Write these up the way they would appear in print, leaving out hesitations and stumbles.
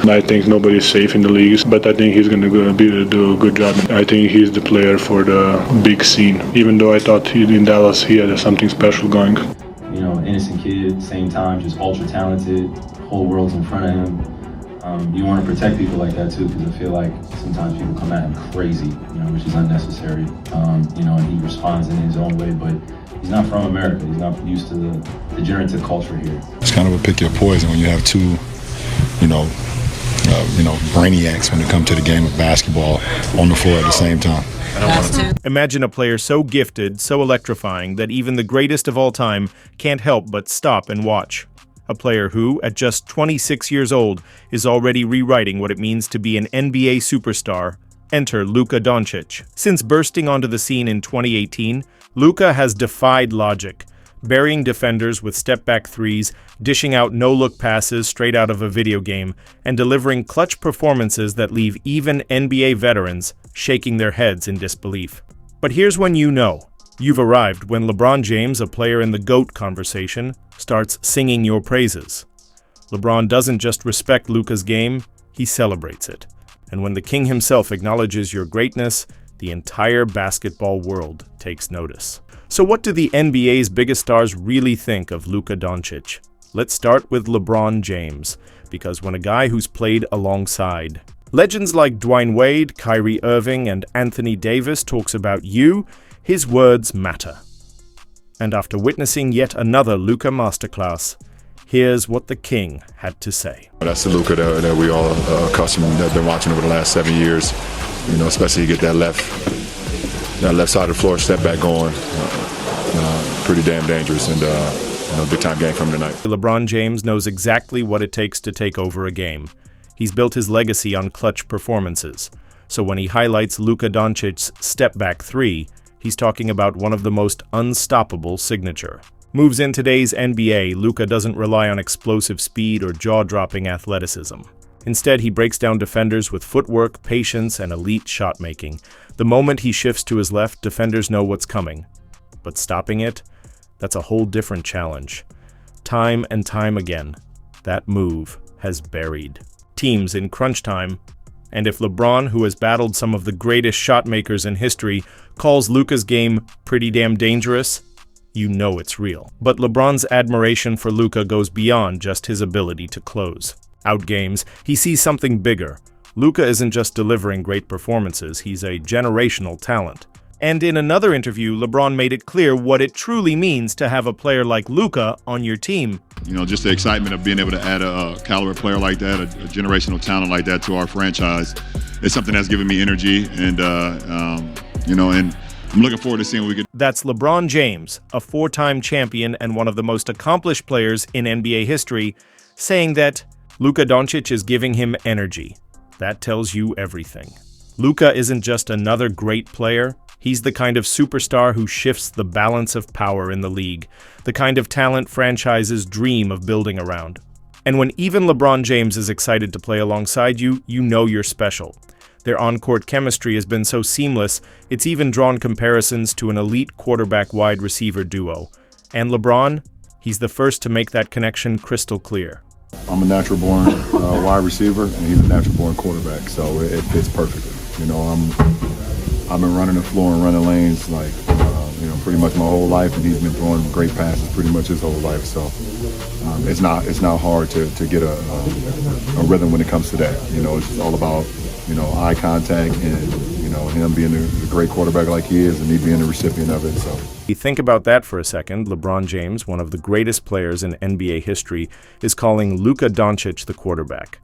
I think nobody's safe in the league, but I think he's going to do a good job. I think he's the player for the big scene, even though I thought in Dallas he had something special going. You know, innocent kid, same time, just ultra talented, whole world's in front of him. You want to protect people like that too, because I feel like sometimes people come at him crazy, you know, which is unnecessary. You know, and he responds in his own way, but he's not from America. He's not used to the degenerative culture here. It's kind of a pick your poison when you have two, brainiacs when it comes to the game of basketball on the floor at the same time. Imagine a player so gifted, so electrifying, that even the greatest of all time can't help but stop and watch. A player who, at just 26 years old, is already rewriting what it means to be an NBA superstar. Enter Luka Dončić. Since bursting onto the scene in 2018, Luka has defied logic, burying defenders with step-back threes, dishing out no-look passes straight out of a video game, and delivering clutch performances that leave even NBA veterans shaking their heads in disbelief. But here's when you know you've arrived: when LeBron James, a player in the GOAT conversation, starts singing your praises. LeBron doesn't just respect Luka's game, he celebrates it. And when the king himself acknowledges your greatness, the entire basketball world takes notice. So what do the NBA's biggest stars really think of Luka Dončić? Let's start with LeBron James, because when a guy who's played alongside legends like Dwyane Wade, Kyrie Irving, and Anthony Davis talks about you, his words matter. And after witnessing yet another Luka masterclass, here's what the king had to say. That's the Luka that we all accustomed have been watching over the last 7 years. You know, especially you get that left side of the floor step back going. Pretty damn dangerous, and big time game from tonight. LeBron James knows exactly what it takes to take over a game. He's built his legacy on clutch performances. So when he highlights Luka Doncic's step-back three, he's talking about one of the most unstoppable signature moves in today's NBA. Luka doesn't rely on explosive speed or jaw-dropping athleticism. Instead, he breaks down defenders with footwork, patience, and elite shot-making. The moment he shifts to his left, defenders know what's coming. But stopping it? That's a whole different challenge. Time and time again, that move has buried teams in crunch time. And if LeBron, who has battled some of the greatest shot makers in history, calls Luka's game pretty damn dangerous, you know it's real. But LeBron's admiration for Luka goes beyond just his ability to close out games. He sees something bigger. Luka isn't just delivering great performances, he's a generational talent. And in another interview, LeBron made it clear what it truly means to have a player like Luka on your team. You know, just the excitement of being able to add a caliber player like that, a generational talent like that to our franchise, is something that's given me energy, and and I'm looking forward to seeing what we get. That's LeBron James, a four-time champion and one of the most accomplished players in NBA history, saying that Luka Dončić is giving him energy. That tells you everything. Luka isn't just another great player. He's the kind of superstar who shifts the balance of power in the league, the kind of talent franchises dream of building around. And when even LeBron James is excited to play alongside you, you know you're special. Their on-court chemistry has been so seamless, it's even drawn comparisons to an elite quarterback-wide receiver duo. And LeBron, he's the first to make that connection crystal clear. I'm a natural-born wide receiver, and he's a natural-born quarterback, so it fits perfectly. You know, I've been running the floor and running lanes pretty much my whole life, and he's been throwing great passes pretty much his whole life. So it's not hard to get a rhythm when it comes to that. You know, it's all about eye contact and him being a great quarterback like he is, and me being the recipient of it. So you think about that for a second. LeBron James, one of the greatest players in NBA history, is calling Luka Dončić the quarterback.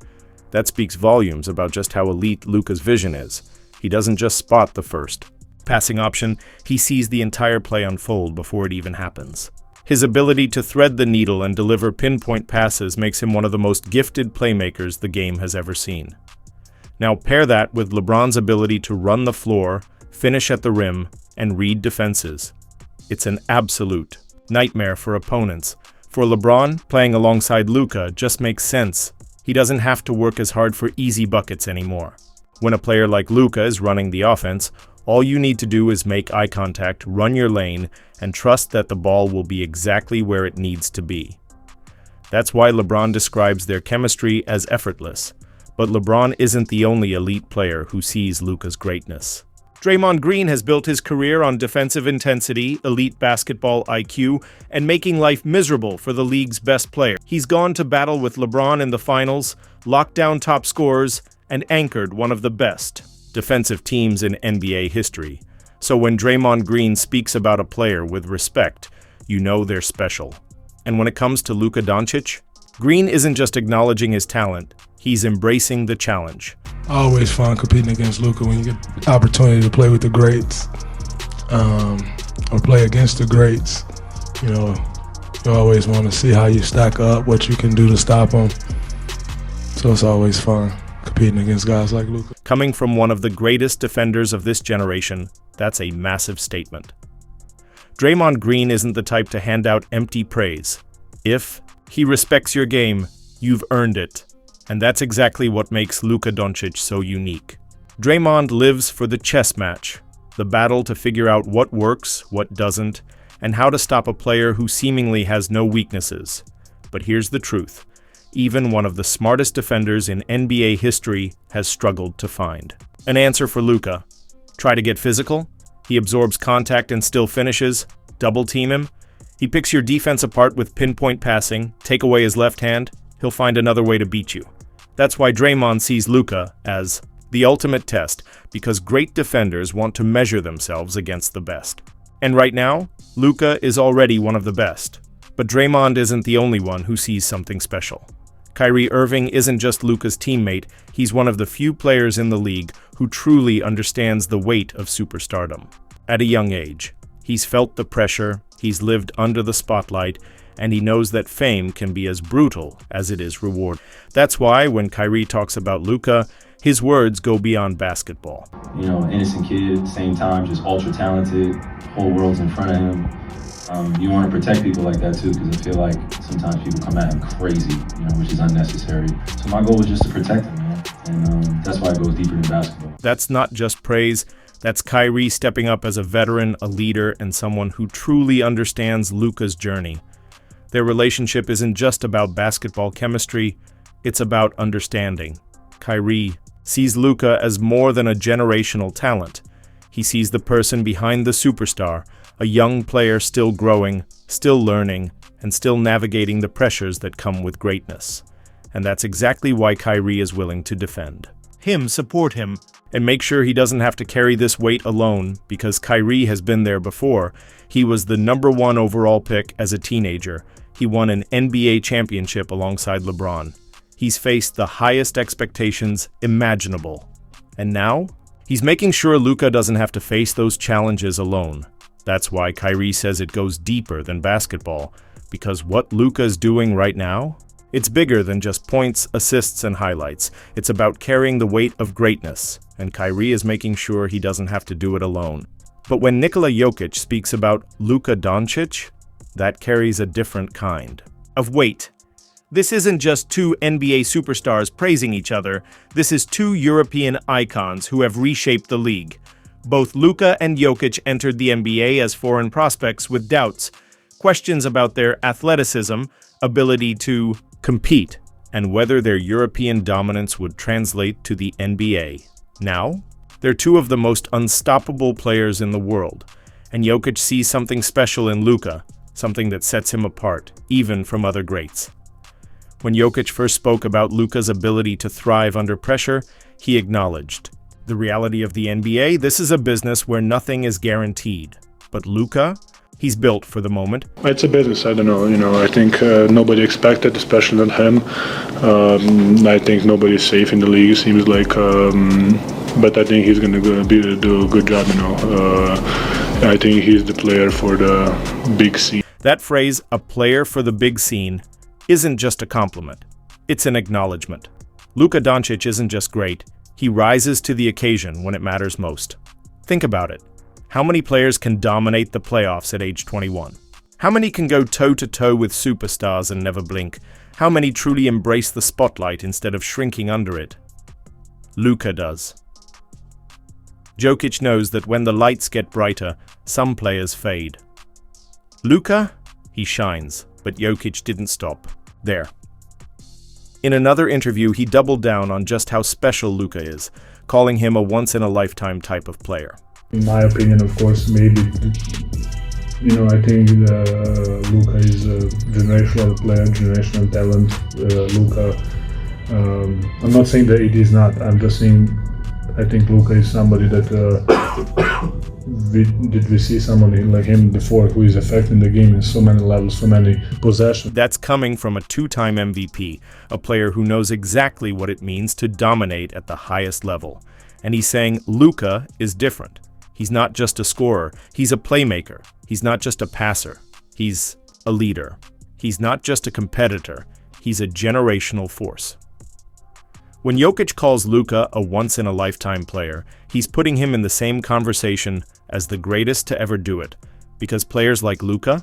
That speaks volumes about just how elite Luka's vision is. He doesn't just spot the first passing option, he sees the entire play unfold before it even happens. His ability to thread the needle and deliver pinpoint passes makes him one of the most gifted playmakers the game has ever seen. Now pair that with LeBron's ability to run the floor, finish at the rim, and read defenses. It's an absolute nightmare for opponents. For LeBron, playing alongside Luka just makes sense. He doesn't have to work as hard for easy buckets anymore. When a player like Luka is running the offense, all you need to do is make eye contact, run your lane, and trust that the ball will be exactly where it needs to be. That's why LeBron describes their chemistry as effortless. But LeBron isn't the only elite player who sees Luka's greatness. Draymond Green has built his career on defensive intensity, elite basketball IQ, and making life miserable for the league's best player. He's gone to battle with LeBron in the finals, locked down top scorers, and anchored one of the best defensive teams in NBA history. So when Draymond Green speaks about a player with respect, you know they're special. And when it comes to Luka Dončić, Green isn't just acknowledging his talent, he's embracing the challenge. Always fun competing against Luka when you get the opportunity to play with the greats or play against the greats. You know, you always want to see how you stack up, what you can do to stop them. So it's always fun competing against guys like Luka. Coming from one of the greatest defenders of this generation, that's a massive statement. Draymond Green isn't the type to hand out empty praise. If he respects your game, you've earned it. And that's exactly what makes Luka Dončić so unique. Draymond lives for the chess match, the battle to figure out what works, what doesn't, and how to stop a player who seemingly has no weaknesses. But here's the truth. Even one of the smartest defenders in NBA history has struggled to find an answer for Luka. Try to get physical? He absorbs contact and still finishes. Double team him? He picks your defense apart with pinpoint passing, take away his left hand, he'll find another way to beat you. That's why Draymond sees Luka as the ultimate test, because great defenders want to measure themselves against the best. And right now, Luka is already one of the best. But Draymond isn't the only one who sees something special. Kyrie Irving isn't just Luka's teammate, he's one of the few players in the league who truly understands the weight of superstardom. At a young age, he's felt the pressure, he's lived under the spotlight, and he knows that fame can be as brutal as it is rewarding. That's why when Kyrie talks about Luka, his words go beyond basketball. You know, innocent kid, same time, just ultra talented, whole world's in front of him. You want to protect people like that too, because I feel like sometimes people come at him crazy, you know, which is unnecessary. So my goal was just to protect him, man. And that's why it goes deeper than basketball. That's not just praise. That's Kyrie stepping up as a veteran, a leader, and someone who truly understands Luka's journey. Their relationship isn't just about basketball chemistry, it's about understanding. Kyrie sees Luka as more than a generational talent. He sees the person behind the superstar, a young player still growing, still learning, and still navigating the pressures that come with greatness. And that's exactly why Kyrie is willing to defend him, support him, and make sure he doesn't have to carry this weight alone, because Kyrie has been there before. He was the #1 overall pick as a teenager. He won an NBA championship alongside LeBron. He's faced the highest expectations imaginable. And now, he's making sure Luka doesn't have to face those challenges alone. That's why Kyrie says it goes deeper than basketball, because what Luka's doing right now, it's bigger than just points, assists, and highlights. It's about carrying the weight of greatness, and Kyrie is making sure he doesn't have to do it alone. But when Nikola Jokić speaks about Luka Dončić, that carries a different kind of weight. This isn't just two NBA superstars praising each other, this is two European icons who have reshaped the league. Both Luka and Jokić entered the NBA as foreign prospects with doubts, questions about their athleticism, ability to compete, and whether their European dominance would translate to the NBA. Now, they're two of the most unstoppable players in the world, and Jokić sees something special in Luka, something that sets him apart, even from other greats. When Jokić first spoke about Luka's ability to thrive under pressure, he acknowledged, the reality of the NBA, this is a business where nothing is guaranteed. But Luka, he's built for the moment. It's a business, I don't know, I think nobody expected, especially not him. I think nobody's safe in the league, it seems like, but I think he's going to do a good job, I think he's the player for the big scene. That phrase, a player for the big scene, isn't just a compliment. It's an acknowledgement. Luka Dončić isn't just great, he rises to the occasion when it matters most. Think about it. How many players can dominate the playoffs at age 21? How many can go toe-to-toe with superstars and never blink? How many truly embrace the spotlight instead of shrinking under it? Luka does. Jokić knows that when the lights get brighter, some players fade. Luka, he shines, but Jokić didn't stop there. In another interview, he doubled down on just how special Luka is, calling him a once-in-a-lifetime type of player. In my opinion, of course, maybe, I think Luka is a generational player, generational talent. Luka, I'm not saying that it is not, I'm just saying I think Luka is somebody that we see somebody like him before who is affecting the game in so many levels, so many possessions. That's coming from a two-time MVP, a player who knows exactly what it means to dominate at the highest level. And he's saying Luka is different. He's not just a scorer, he's a playmaker. He's not just a passer, he's a leader. He's not just a competitor, he's a generational force. When Jokić calls Luka a once-in-a-lifetime player, he's putting him in the same conversation as the greatest to ever do it. Because players like Luka,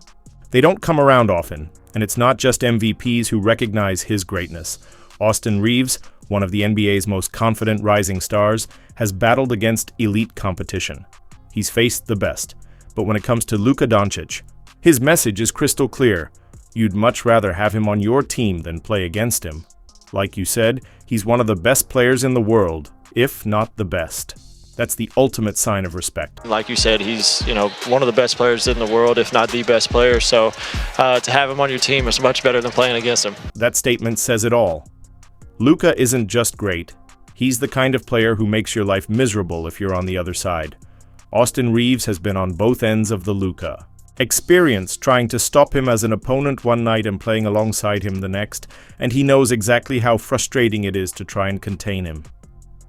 they don't come around often, and it's not just MVPs who recognize his greatness. Austin Reaves, one of the NBA's most confident rising stars, has battled against elite competition. He's faced the best. But when it comes to Luka Dončić, his message is crystal clear. You'd much rather have him on your team than play against him. Like you said, he's one of the best players in the world, if not the best. That's the ultimate sign of respect. Like you said, he's one of the best players in the world, if not the best player. So to have him on your team is much better than playing against him. That statement says it all. Luka isn't just great. He's the kind of player who makes your life miserable if you're on the other side. Austin Reaves has been on both ends of the Luka. Experience trying to stop him as an opponent one night and playing alongside him the next, and he knows exactly how frustrating it is to try and contain him.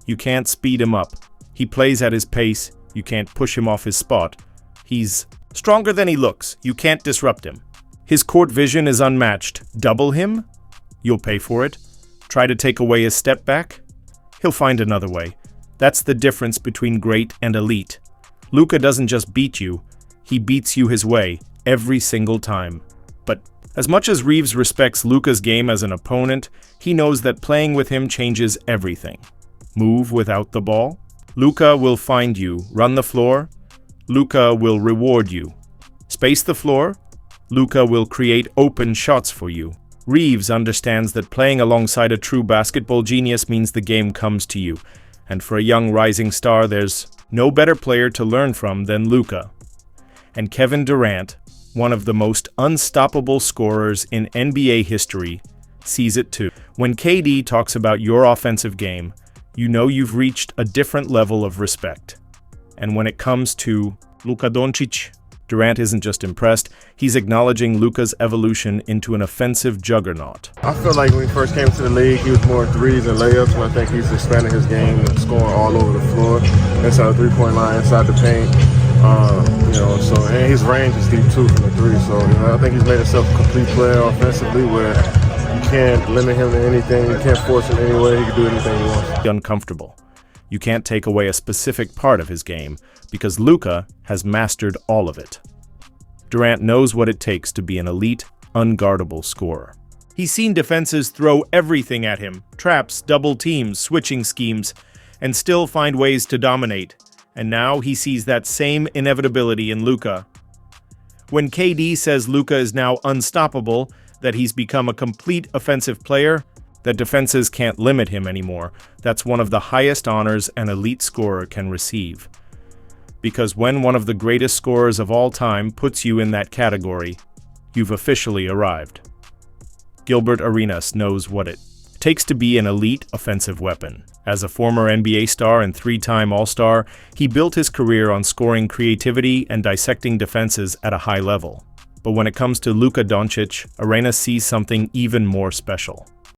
You can't speed him up. He plays at his pace. You can't push him off his spot. He's stronger than he looks. You can't disrupt him. His court vision is unmatched. Double him? You'll pay for it. Try to take away his step back? He'll find another way. That's the difference between great and elite. Luka doesn't just beat you, he beats you his way every single time. But as much as Reaves respects Luka's game as an opponent, he knows that playing with him changes everything. Move without the ball? Luka will find you. Run the floor? Luka will reward you. Space the floor? Luka will create open shots for you. Reaves understands that playing alongside a true basketball genius means the game comes to you. And for a young rising star, there's no better player to learn from than Luka. And Kevin Durant, one of the most unstoppable scorers in NBA history, sees it too. When KD talks about your offensive game, you know you've reached a different level of respect. And when it comes to Luka Dončić, Durant isn't just impressed, he's acknowledging Luka's evolution into an offensive juggernaut. I feel like when he first came to the league, he was more threes and layups, but I think he's expanding his game and scoring all over the floor, inside the three-point line, inside the paint. And his range is deep too from the three. So I think he's made himself a complete player offensively, where you can't limit him to anything, you can't force him anyway. He can do anything he wants. Uncomfortable. You can't take away a specific part of his game because Luka has mastered all of it. Durant knows what it takes to be an elite, unguardable scorer. He's seen defenses throw everything at him, traps, double teams, switching schemes, and still find ways to dominate. And now he sees that same inevitability in Luka. When KD says Luka is now unstoppable, that he's become a complete offensive player, that defenses can't limit him anymore, that's one of the highest honors an elite scorer can receive. Because when one of the greatest scorers of all time puts you in that category, you've officially arrived. Gilbert Arenas knows what it takes to be an elite offensive weapon. As a former NBA star and three-time All-Star, he built his career on scoring creativity and dissecting defenses at a high level. But when it comes to Luka Dončić, Arenas sees something even more special.